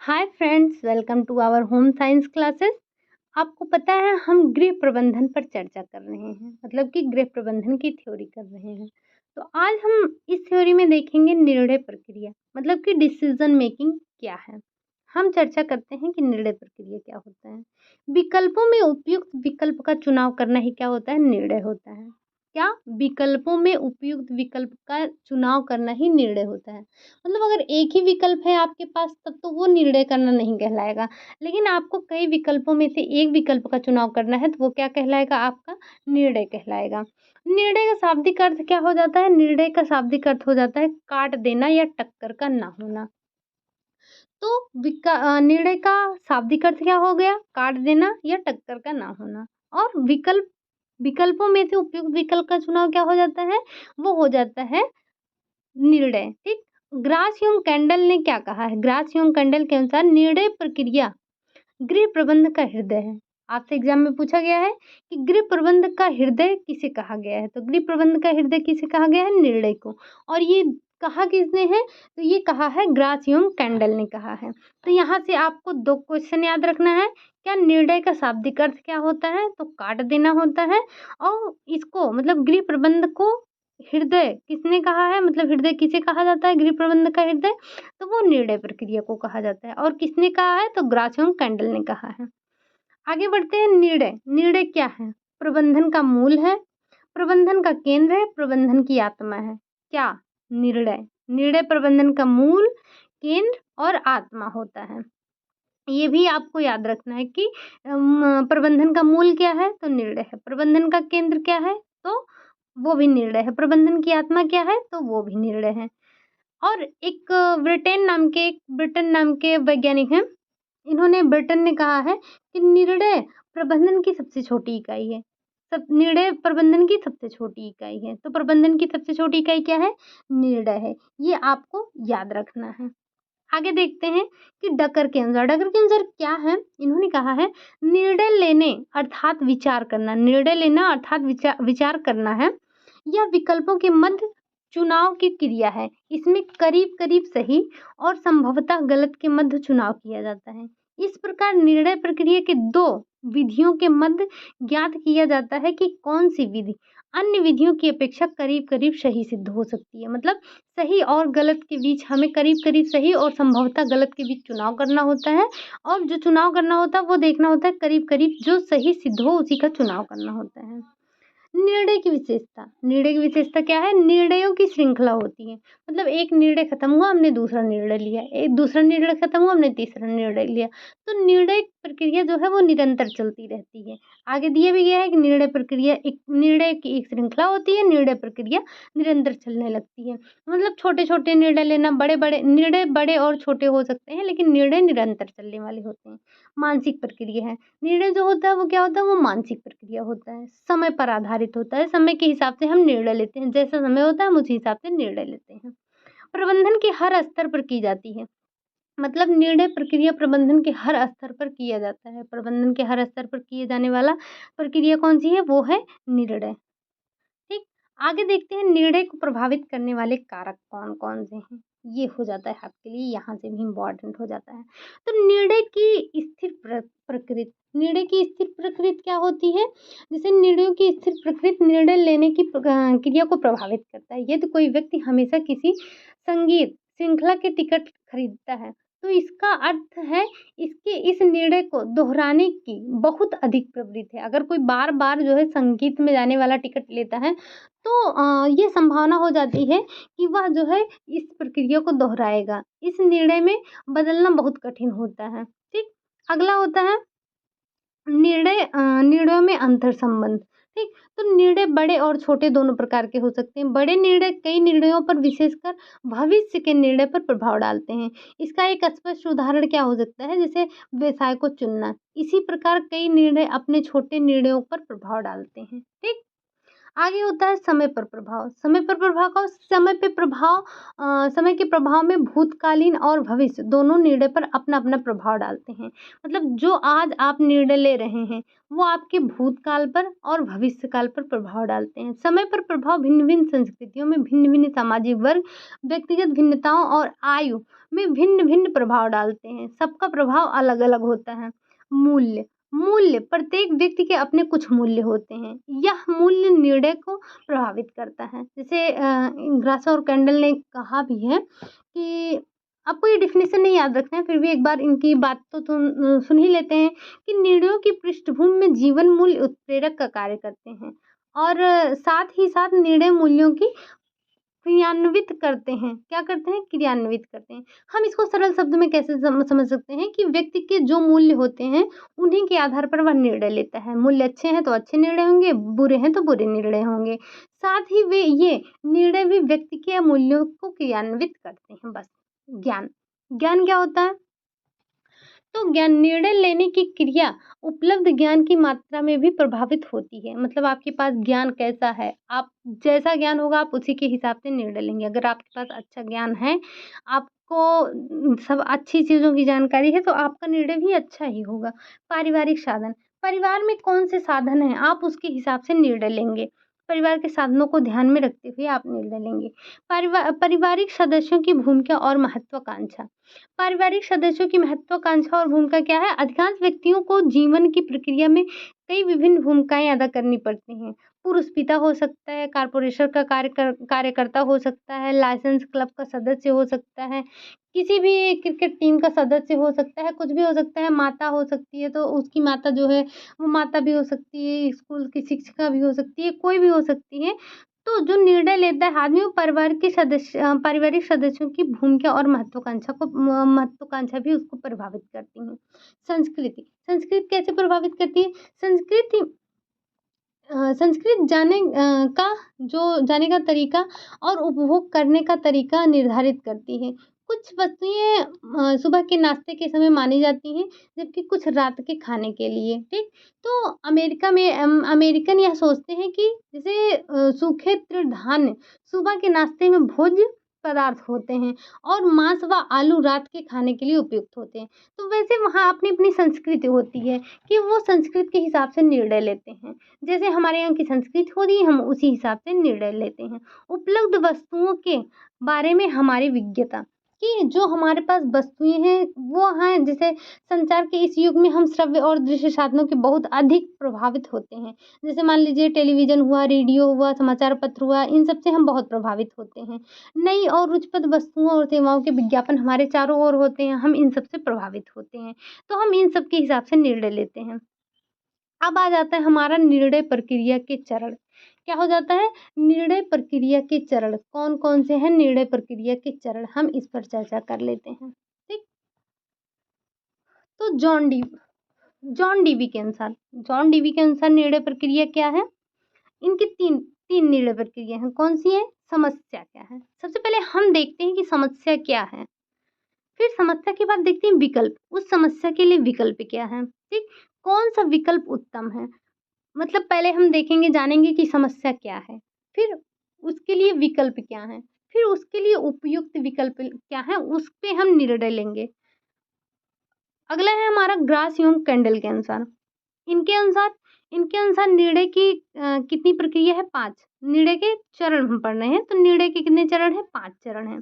Hi friends, welcome to our home science classes. आपको पता है हम गृह प्रबंधन पर चर्चा कर रहे हैं, मतलब कि गृह प्रबंधन की थ्योरी कर रहे हैं। तो आज हम इस थ्योरी में देखेंगे निर्णय प्रक्रिया, मतलब कि डिसीजन मेकिंग क्या है। हम चर्चा करते हैं कि निर्णय प्रक्रिया क्या होता है। विकल्पों में उपयुक्त विकल्प का चुनाव करना ही क्या होता है, निर्णय होता है। क्या? विकल्पों में उपयुक्त विकल्प का चुनाव करना ही निर्णय होता है। मतलब अगर एक ही विकल्प है आपके पास तब तो वो निर्णय करना नहीं कहलाएगा। लेकिन आपको कई विकल्पों में से एक विकल्प का चुनाव करना है तो वो क्या कहलाएगा, आपका निर्णय कहलाएगा। निर्णय का शाब्दिक अर्थ क्या हो जाता है? निर्णय का शाब्दिक अर्थ हो जाता है काट देना या टक्कर का ना होना। तो निर्णय का शाब्दिक अर्थ क्या हो गया? काट देना या टक्कर का ना होना। और विकल्पों में से उपयुक्त विकल्प का चुनाव क्या हो जाता है? वो हो जाता है निर्णय। ठीक। ग्रास ह्यूम कैंडल ने क्या कहा है? ग्रास ह्यूम कैंडल के अनुसार निर्णय प्रक्रिया गृह प्रबंध का हृदय है। आपसे एग्जाम में पूछा गया है कि गृह प्रबंध का हृदय किसे कहा गया है, तो गृह प्रबंध का हृदय किसे कहा गया है? निर्णय को। और ये कहा किसने है? तो ये कहा है ग्रास ह्यूम कैंडल ने कहा है। तो यहाँ से आपको दो क्वेश्चन याद रखना है। क्या निर्णय का शाब्दिक अर्थ क्या होता है? तो काट देना होता है। और इसको मतलब गृह प्रबंध को हृदय किसने कहा है, मतलब हृदय किसे कहा जाता है? गृह प्रबंध का हृदय, तो वो निर्णय प्रक्रिया को कहा जाता है। और किसने कहा है? तो ग्रासिम कैंडल ने कहा है। आगे बढ़ते हैं। निर्णय निर्णय क्या है? प्रबंधन का मूल है, प्रबंधन का केंद्र है, प्रबंधन की आत्मा है। क्या? निर्णय निर्णय प्रबंधन का मूल, केंद्र और आत्मा होता है। ये भी आपको याद रखना है कि प्रबंधन का मूल क्या है? तो निर्णय है। प्रबंधन का केंद्र क्या है? तो वो भी निर्णय है। प्रबंधन की आत्मा क्या है? तो वो भी निर्णय है। और एक ब्रिटेन नाम के वैज्ञानिक हैं। इन्होंने ब्रिटेन ने कहा है कि निर्णय प्रबंधन की सबसे छोटी इकाई है। सब निर्णय प्रबंधन की सबसे छोटी इकाई है। तो प्रबंधन की सबसे छोटी इकाई क्या है? निर्णय है। ये आपको याद रखना है। आगे देखते हैं कि डकर के अनुसार क्या है? इन्होंने कहा है निर्णय लेने अर्थात विचार करना, निर्णय लेना अर्थात विचार करना है या विकल्पों के मध्य चुनाव की क्रिया है। इसमें करीब करीब सही और संभवतः गलत के मध्य चुनाव किया जाता है। इस प्रकार निर्णय प्रक्रिया के दो विधियों के मध्य ज्ञात किया जाता है कि कौन सी विधि अन्य विधियों की अपेक्षा करीब करीब सही सिद्ध हो सकती है। मतलब सही और गलत के बीच हमें करीब करीब सही और संभवतः गलत के बीच चुनाव करना होता है। और जो चुनाव करना होता है वो देखना होता है करीब करीब जो सही सिद्ध हो उसी का चुनाव करना होता है। निर्णय की विशेषता क्या है? निर्णयों की श्रृंखला होती है। मतलब एक निर्णय खत्म हुआ, हमने दूसरा निर्णय लिया, एक दूसरा निर्णय खत्म हुआ, हमने तीसरा निर्णय लिया। तो निर्णय प्रक्रिया जो है वो निरंतर चलती रहती है। आगे दिया भी गया है कि निर्णय की एक श्रृंखला होती है, निर्णय प्रक्रिया निरंतर चलने लगती है। मतलब छोटे छोटे निर्णय लेना, बड़े बड़े निर्णय बड़े और छोटे हो सकते हैं लेकिन निर्णय निरंतर चलने वाले होते हैं। मानसिक प्रक्रिया है। निर्णय जो होता है वो क्या होता है? वो मानसिक प्रक्रिया होता है, समय पर आधारित होता है। समय के हिसाब से हम निर्णय लेते हैं, जैसा समय होता है हम उसी हिसाब से निर्णय लेते हैं। प्रबंधन के हर स्तर पर की जाती है। मतलब निर्णय प्रक्रिया प्रबंधन के हर स्तर पर किया जाता है। प्रबंधन के हर स्तर पर किए जाने वाला प्रक्रिया कौन सी है? वो है निर्णय। ठीक। आगे देखते हैं निर्णय को प्रभावित करने वाले कारक कौन-कौन से हैं? ये हो जाता है आपके लिए यहाँ से भी इम्पोर्टेंट हो जाता है। तो निर्णय की स्थिर प्रकृति क्या होती है? जैसे निर्णयों की स्थिर प्रकृति निर्णय लेने की क्रिया को प्रभावित करता है। यदि कोई व्यक्ति हमेशा किसी संगीत श्रृंखला के टिकट खरीदता है, तो इसका अर्थ है इसके इस निर्णय को दोहराने की बहुत अधिक प्रवृत्ति है। अगर कोई बार-बार जो है संगीत में जाने वाला टिकट लेता है, तो ये संभावना हो जाती है कि वह जो है इस प्रक्रिया को दोहराएगा। इस निर्णय में बदलना बहुत कठिन होता है। ठीक? अगला होता है निर्णयों में अंतर संबंध। ठीक? तो निर्णय बड़े और छोटे दोनों प्रकार के हो सकते हैं। बड़े निर्णय कई निर्णयों पर विशेषकर भविष्य के निर्णय पर प्रभाव डालते हैं। इसका एक स्पष्ट उदाहरण क्या हो सकता है? जैसे व्यवसाय को चुनना। इसी प्रकार कई निर्णय अपने छोटे निर्णयों पर प्रभाव डालते हैं। ठीक? आगे होता है समय पर प्रभाव। समय के प्रभाव में भूतकालीन और भविष्य दोनों निर्णय पर अपना-अपना प्रभाव डालते हैं। मतलब जो आज आप निर्णय ले रहे हैं, वो आपके भूतकाल पर और भविष्यकाल पर प्रभाव डालते हैं। समय पर प्रभाव भिन्न-भिन्न संस्कृतियों में भिन्न-भिन्न सामाजिक वर्ग, व्यक्तिगत भिन्नताओं और आयु में भिन्न-भिन्न प्रभाव डालते हैं। सबका प्रभाव अलग-अलग होता है। मूल्य मूल्य प्रत्येक व्यक्ति के अपने कुछ मूल्य होते हैं। यह मूल्य निर्णय को प्रभावित करता है। जैसे ग्राशा और कैंडल ने कहा भी है कि आपको ये डेफिनेशन नहीं याद रखना है, फिर भी एक बार इनकी बात तो सुन ही लेते हैं कि निर्णयों की पृष्ठभूमि में जीवन मूल्य उत्प्रेरक का कार्य करते हैं और साथ ही साथ निर्णय मूल्यों की क्रियान्वित करते हैं। क्या करते हैं? क्रियान्वित करते हैं। हम इसको सरल शब्द में कैसे समझ सकते हैं कि व्यक्ति के जो मूल्य होते हैं, उन्हीं के आधार पर वह निर्णय लेता है। मूल्य अच्छे हैं तो अच्छे निर्णय होंगे, बुरे हैं तो बुरे निर्णय होंगे। साथ ही वे ये निर्णय भी व्यक्ति के मूल्यों को क्रियान्वित करते हैं बस। ज्ञान क्या होता है? तो ज्ञान निर्णय लेने की क्रिया उपलब्ध ज्ञान की मात्रा में भी प्रभावित होती है। मतलब आपके पास ज्ञान कैसा है, आप जैसा ज्ञान होगा आप उसी के हिसाब से निर्णय लेंगे। अगर आपके पास अच्छा ज्ञान है, आपको सब अच्छी चीज़ों की जानकारी है, तो आपका निर्णय भी अच्छा ही होगा। पारिवारिक साधन, परिवार में कौन से साधन हैं, आप उसके हिसाब से निर्णय लेंगे। परिवार के साधनों को ध्यान में रखते हुए आप निर्णय लेंगे। पारिवारिक सदस्यों की भूमिका और महत्वाकांक्षा। पारिवारिक सदस्यों की महत्वाकांक्षा और भूमिका क्या है? अधिकांश व्यक्तियों को जीवन की प्रक्रिया में कई विभिन्न भूमिकाएँ अदा करनी पड़ती हैं। पुरुष पिता हो सकता है, कॉर्पोरेशन का कार्यकर्ता हो सकता है, लाइसेंस क्लब का सदस्य हो सकता है, किसी भी क्रिकेट टीम का सदस्य हो सकता है, कुछ भी हो सकता है, माता हो सकती है तो उसकी माता जो है वो माता भी हो सकती है, स्कूल की शिक्षिका भी हो सकती है, कोई भी हो सकती है। तो जो निर्णय लेता है आदमी वो पारिवारिक सदस्यों की भूमिका और महत्वाकांक्षा भी उसको प्रभावित करती हैं। संस्कृति कैसे प्रभावित करती है? संस्कृत जाने का तरीका और उपभोग करने का तरीका निर्धारित करती है। कुछ वस्तुएँ सुबह के नाश्ते के समय मानी जाती हैं, जबकि कुछ रात के खाने के लिए, ठीक? तो अमेरिकन यह सोचते हैं कि जैसे सूखे तृणधान्य सुबह के नाश्ते में भोज्य पदार्थ होते हैं और मांस व आलू रात के खाने के लिए उपयुक्त होते हैं। तो वैसे वहाँ अपनी-अपनी संस्कृति होती है कि वो संस्कृत के हिसाब से निर्णय लेते हैं। जैसे हमारे यहाँ की संस्कृति होती है, हम उसी हिसाब से निर्णय लेते हैं। उपलब्ध वस्तुओं के बारे में हमारी विज्ञता कि जो हमारे पास वस्तुएँ हैं, वो हैं जैसे संचार के इस युग में हम श्रव्य और दृश्य साधनों के बहुत अधिक प्रभावित होते हैं। जैसे मान लीजिए टेलीविज़न हुआ, रेडियो हुआ, समाचार पत्र हुआ, इन सब से हम बहुत प्रभावित होते हैं। नई और रुचिप्रद वस्तुओं और सेवाओं के विज्ञापन हमारे चारों ओर होते हैं, हम इन सब से प्रभावित होते हैं। तो हम इन सब के हिसाब से निर्णय लेते हैं। अब आ जाता है हमारा निर्णय प्रक्रिया के चरण। क्या हो जाता है? निर्णय प्रक्रिया के चरण। कौन-कौन से हैं निर्णय प्रक्रिया के चरण? हम इस पर चर्चा कर लेते हैं। ठीक? तो जॉन डीवी के अनुसार निर्णय प्रक्रिया क्या है? इनकी तीन निर्णय प्रक्रिया हैं। कौन सी है? समस्या क्या है? सबसे पहले हम देखते हैं कि समस्या क्या है? फिर समस्या के बाद देखते हैं विकल्प। उस समस्या के लिए विकल्प क्या है? ठीक? कौन-सा विकल्प उत्तम है? मतलब पहले हम देखेंगे, जानेंगे कि समस्या क्या है, फिर उसके लिए विकल्प क्या हैं, फिर उसके लिए उपयुक्त विकल्प क्या है, उस पे हम निर्णय लेंगे। अगला है हमारा ग्रास एवं कैंडल के अनुसार। इनके अनुसार इनके अनुसार निर्णय की कितनी प्रक्रिया है? 5 निर्णय के चरण हम पढ़ रहे हैं, तो निर्णय के कितने चरण हैं? 5 चरण हैं।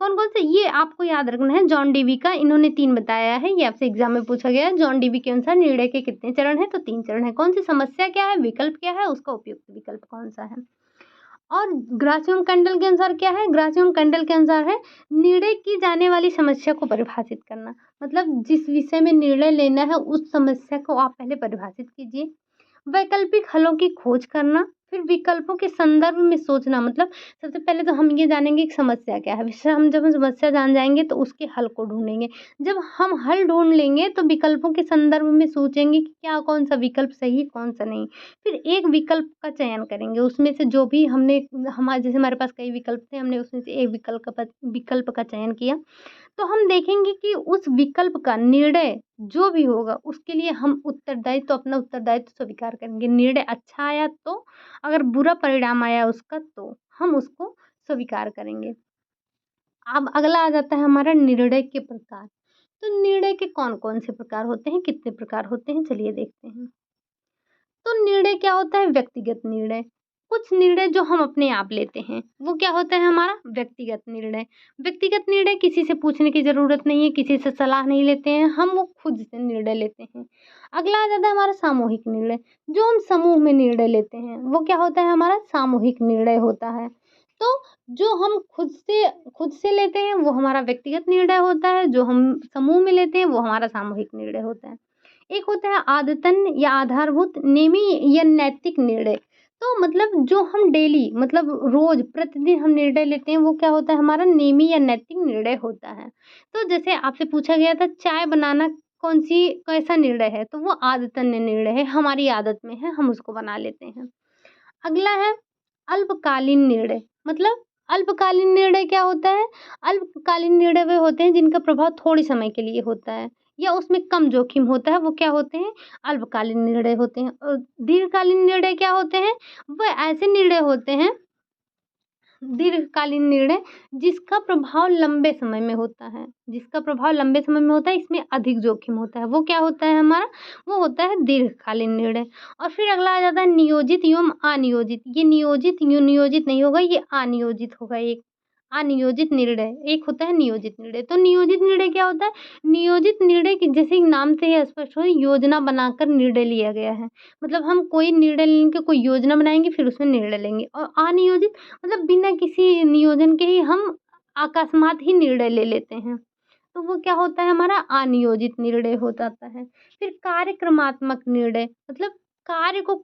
कौन-कौन से? ये आपको याद रखना है, जॉन डीवी का इन्होंने 3 बताया है, ये आपसे एग्ज़ाम में पूछा गया है। जॉन डीवी के अनुसार निर्णय के कितने चरण हैं? तो 3 चरण हैं। कौन सी? समस्या क्या है, विकल्प क्या है, उसका उपयुक्त विकल्प कौन-सा है। और ग्रासियम कंडल के अनुसार क्या है? ग्रासियम कंडल के अनुसार है निर्णय की जाने वाली समस्या को परिभाषित करना। मतलब जिस विषय में निर्णय लेना है, उस समस्या को आप पहले परिभाषित कीजिए। वैकल्पिक हलों की खोज करना, फिर विकल्पों के संदर्भ में सोचना। मतलब सबसे पहले तो हम ये जानेंगे कि समस्या क्या है। हम जब समस्या जान जाएँगे तो उसके हल को ढूँढेंगे। जब हम हल ढूँढ लेंगे तो विकल्पों के संदर्भ में सोचेंगे कि क्या कौन-सा विकल्प सही है, कौन-सा नहीं। फिर एक विकल्प का चयन करेंगे, उसमें से जो भी जैसे हमारे पास कई विकल्प थे, हमने उसमें से एक विकल्प का चयन किया। तो हम देखेंगे कि उस विकल्प का निर्णय जो भी होगा उसके लिए हम अपना उत्तरदायित्व स्वीकार करेंगे। निर्णय अच्छा आया तो, अगर बुरा परिणाम आया उसका तो हम उसको स्वीकार करेंगे। अब अगला आ जाता है हमारा निर्णय के प्रकार। तो निर्णय के कौन-कौन से प्रकार होते हैं, कितने प्रकार होते हैं, चलिए देखते हैं। तो निर्णय क्या होता है? व्यक्तिगत निर्णय। कुछ निर्णय जो हम अपने आप लेते हैं, वो क्या होता है हमारा? व्यक्तिगत निर्णय। व्यक्तिगत निर्णय किसी से पूछने की ज़रूरत नहीं है, किसी से सलाह नहीं लेते हैं, हम वो खुद से निर्णय लेते हैं। अगला आ जाता है हमारा सामूहिक निर्णय। जो हम समूह में निर्णय लेते हैं, वो क्या होता है हमारा? सामूहिक निर्णय होता है। तो जो हम खुद से लेते हैं, वो हमारा व्यक्तिगत निर्णय होता है, जो हम समूह में लेते हैं, वो हमारा सामूहिक निर्णय होता है। एक होता है आदतन या आधारभूत नेमी या नैतिक निर्णय। तो मतलब जो हम डेली मतलब रोज़ प्रतिदिन हम निर्णय लेते हैं, वो क्या होता है हमारा? नेमी या नैतिक निर्णय होता है। तो जैसे आपसे पूछा गया था चाय बनाना कैसा निर्णय है? तो वो आदतन निर्णय है, हमारी आदत में है, हम उसको बना लेते हैं। अगला है अल्पकालीन निर्णय। मतलब अल्पकालीन निर्णय क्या होता है? अल्पकालीन निर्णय वे होते हैं जिनका प्रभाव थोड़े समय के लिए होता है या उसमें कम जोखिम होता है, वो क्या होते हैं? अल्पकालीन निर्णय होते हैं। और दीर्घकालीन निर्णय क्या होते हैं? वो ऐसे निर्णय होते हैं दीर्घकालीन निर्णय जिसका प्रभाव लंबे समय में होता है, इसमें अधिक जोखिम होता है, वो क्या होता है हमारा? वो होता है दीर्घकालीन निर्णय। और फिर अगला आ जाता है नियोजित एवं अनियोजित। ये नियोजित नहीं होगा, ये अनियोजित होगा एक। अनियोजित निर्णय, एक होता है नियोजित निर्णय। तो नियोजित निर्णय क्या होता है? नियोजित निर्णय की जैसे नाम से ही स्पष्ट हो, योजना बनाकर निर्णय लिया गया है। मतलब हम कोई निर्णय लेंगे, कोई योजना बनाएँगे फिर उसमें निर्णय लेंगे। और अनियोजित मतलब बिना किसी नियोजन के ही हम अकस्मात ही निर्णय ले लेते हैं। तो वो क्या होता है हमारा? अनियोजित निर्णय हो जाता है। फिर कार्यक्रमात्मक निर्णय मतलब कार्य को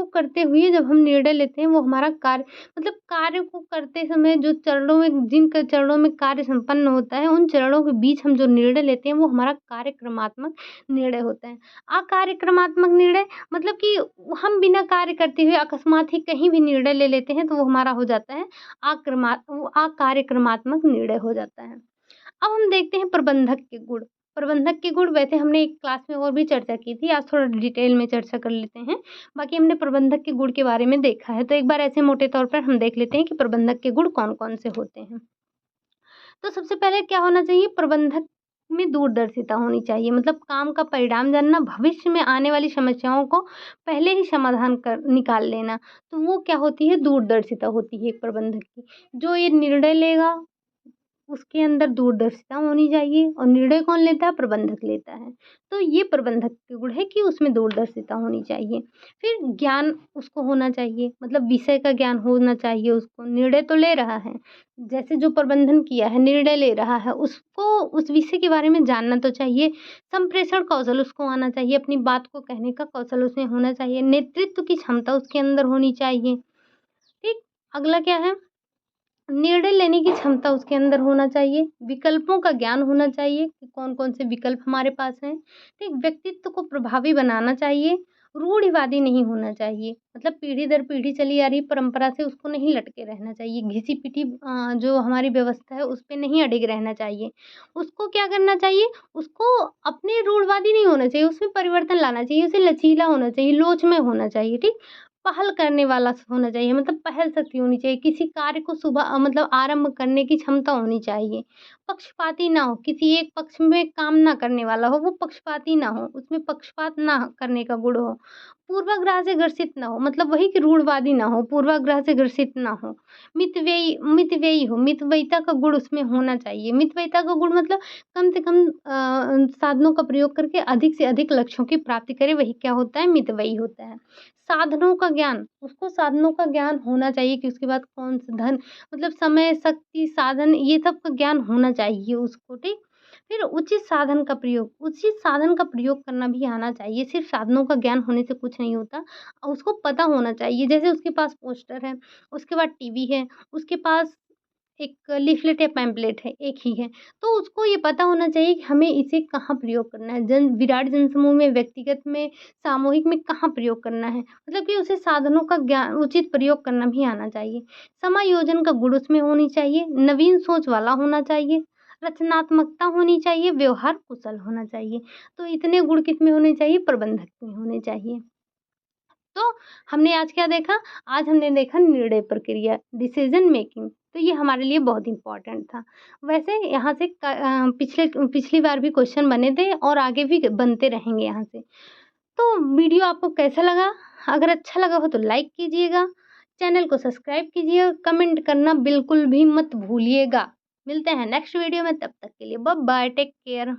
करते हुए जब हम निर्णय लेते हैं वो हमारा कार्य को करते समय जिन चरणों में कार्य संपन्न होता है, उन चरणों के बीच हम जो निर्णय लेते हैं वो हमारा कार्यक्रमात्मक निर्णय होता है। अकार्यक्रमात्मक निर्णय मतलब कि हम बिना कार्य करते हुए अकस्मात ही कहीं भी निर्णय ले लेते हैं, तो वो हमारा हो जाता है अकार्यक्रमात्मक निर्णय हो जाता है। अब हम देखते हैं प्रबंधक के गुण। प्रबंधक के गुण वैसे हमने एक क्लास में और भी चर्चा की थी, आज थोड़ा डिटेल में चर्चा कर लेते हैं। बाकी हमने प्रबंधक के गुण के बारे में देखा है, तो एक बार ऐसे मोटे तौर पर हम देख लेते हैं कि प्रबंधक के गुण कौन-कौन से होते हैं। तो सबसे पहले क्या होना चाहिए? प्रबंधक में दूरदर्शिता होनी चाहिए, मतलब काम का परिणाम जानना, भविष्य में आने वाली समस्याओं को पहले ही समाधान कर निकाल लेना। तो वो क्या होती है? दूरदर्शिता होती है एक प्रबंधक की। जो ये निर्णय लेगा उसके अंदर दूरदर्शिता होनी चाहिए और निर्णय कौन लेता है? प्रबंधक लेता है। तो ये प्रबंधक के गुण है कि उसमें दूरदर्शिता होनी चाहिए। फिर ज्ञान उसको होना चाहिए, मतलब विषय का ज्ञान होना चाहिए उसको। निर्णय तो ले रहा है, जैसे जो प्रबंधन किया है, निर्णय ले रहा है, उसको उस विषय के बारे में जानना तो चाहिए। संप्रेषण कौशल उसको आना चाहिए, अपनी बात को कहने का कौशल उसमें होना चाहिए। नेतृत्व की क्षमता उसके अंदर होनी चाहिए। ठीक, अगला क्या है? निर्णय लेने की क्षमता उसके अंदर होना चाहिए, विकल्पों का ज्ञान होना चाहिए कि कौन-कौन से विकल्प हमारे पास हैं, ठीक? व्यक्तित्व को प्रभावी बनाना चाहिए, रूढ़िवादी नहीं होना चाहिए, मतलब पीढ़ी दर पीढ़ी चली आ रही परंपरा से उसको नहीं लटके रहना चाहिए, घिसी-पिटी जो हमारी व्यवस्था है उस पे नहीं अडिग रहना चाहिए। उसको क्या करना चाहिए? उसको अपने रूढ़िवादी नहीं होना चाहिए, उसमें परिवर्तन लाना चाहिए, उसे लचीला होना चाहिए, लोचमय होना चाहिए, ठीक? पहल करने वाला होना चाहिए, मतलब पहल शक्ति होनी चाहिए, किसी कार्य को मतलब आरंभ करने की क्षमता होनी चाहिए। पक्षपाती ना हो, किसी एक पक्ष में काम ना करने वाला हो, वो पक्षपाती ना हो, उसमें पक्षपात ना करने का गुण हो। पूर्वाग्रह से ग्रसित ना हो, मतलब वही कि रूढ़वादी ना हो, पूर्वाग्रह से ग्रसित ना हो। मितव्ययी हो, मितव्ययिता का गुण उसमें होना चाहिए। मितव्ययिता का गुण मतलब कम से कम साधनों का प्रयोग करके अधिक से अधिक लक्ष्यों की प्राप्ति करे, वही क्या होता है? मितव्ययी होता है। साधनों का ज्ञान, उसको साधनों का ज्ञान होना चाहिए कि उसके बाद कौन सा धन मतलब समय, शक्ति, साधन ये सब का ज्ञान होना चाहिए उसको, ठीक? फिर उचित साधन का प्रयोग करना भी आना चाहिए, सिर्फ़ साधनों का ज्ञान होने से कुछ नहीं होता। उसको पता होना चाहिए, जैसे उसके पास पोस्टर है, उसके बाद टीवी है, उसके पास एक लीफ़लेट या पैम्पलेट है, एक ही है। तो उसको ये पता होना चाहिए कि हमें इसे कहाँ प्रयोग करना है। विराट जनसमूह में, व्यक्तिगत में, सामूहिक में कहाँ प्रयोग करना है। मतलब कि उसे साधनों का उचित प्रयोग करना भी आना चाहिए। समायोजन का गुण उसमें होनी चाहिए, नवीन सोच वाला होना चाहिए, रचनात्मकता होनी चाहिए, व्यवहार कुशल होना चाहिए। तो इतने गुण किसमें होने चाहिए? प्रबंधक में होने चाहिए। तो हमने आज क्या देखा? आज हमने देखा निर्णय प्रक्रिया, डिसीज़न मेकिंग। तो ये हमारे लिए बहुत इम्पोर्टेंट था। वैसे यहाँ से पिछली बार भी क्वेश्चन बने थे और आगे भी बनते रहेंगे यहाँ से। तो वीडियो आपको कैसा लगा? अगर अच्छा लगा हो तो लाइक कीजिएगा, चैनल को सब्सक्राइब कीजिए, कमेंट करना बिल्कुल भी मत भूलिएगा। मिलते हैं नेक्स्ट वीडियो में, तब तक के लिए बाय बाय, टेक केयर।